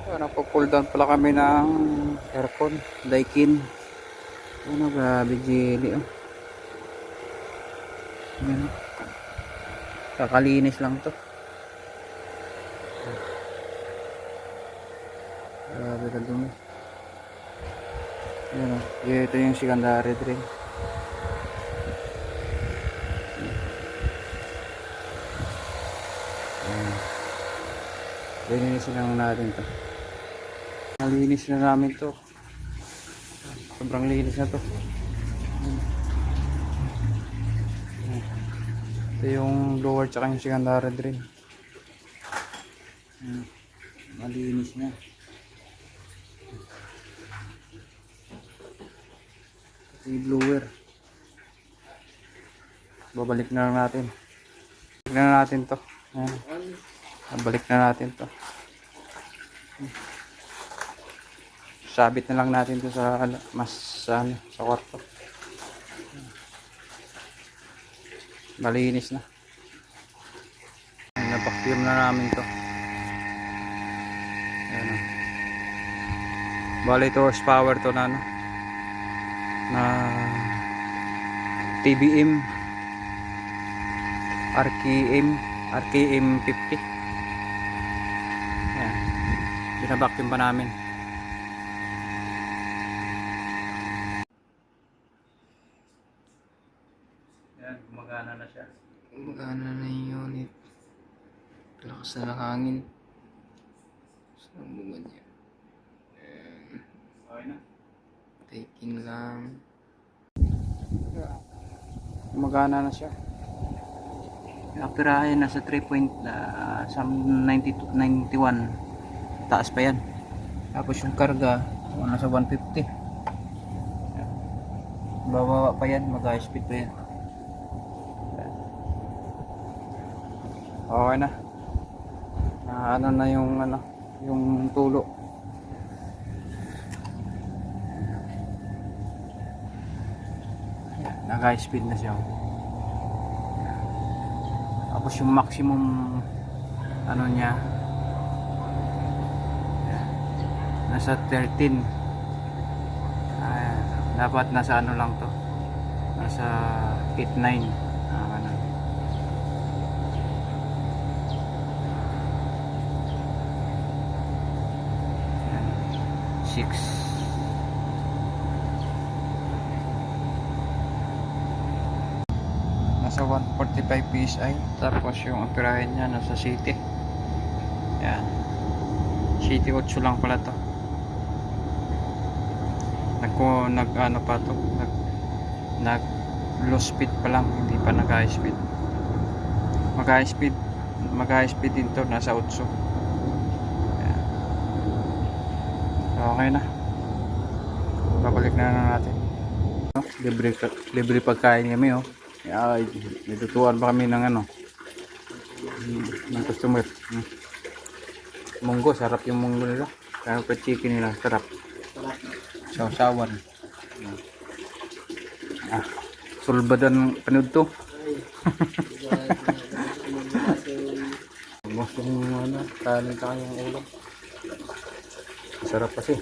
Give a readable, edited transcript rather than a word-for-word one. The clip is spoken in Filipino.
Nagpo-pull down pala kami ng aircon, Daikin. Ano, grabe jelly oh. Ayan, oh. Kakalinis lang to. Grabe ka dumi. Ayan, oh. Ito yung secondary drain. Linisin lang natin to. Nalinis na namin to. Sobrang linis na to. Ito yung lower tsaka yung secondary drain. Malinis na. Ito yung blower. Babalik na lang natin. Babalik na natin to. Babalik na natin to. Sabit na lang natin to sa sa kwarto. Malinis na. Na-vacuum na namin to. Ayan o. Bali ito horsepower to na na TBM RKM 50. Ayan. Binabacuum pa namin. Ayan, gumagana na siya. Gumagana na yung unit. Lakas na ng hangin. Saan bunga niya? Okay na. Taking lang. Gumagana na siya. Apirahin nasa 3.91. Taas pa yan. Tapos yung karga nasa 150. Bababa pa yan, mag-high speed pa yan. Okay na. Ano na yung tulo. Nag-high speed na siya. Tapos yung maximum niya nasa 13. Dapat nasa lang to, nasa 8-9. 6. Nasa 145 PSI. Tapos yung amperahe niya nasa city. Yan. City 8 lang pala to. Nag pa to. Nag low speed pa lang, hindi pa nag high speed. Mag high speed din to, nasa 8. Yan. Okay na. Babalik na natin. Libre pagkain kami oh. Ay, natutuan pa kami ng ng customer. Munggo, sarap yung munggo nila. Kaya pa chicken nila, sarap. Sausawan. Sulbadan panood to. Gusto mo kanin ka yung ulam. Sarap kasi.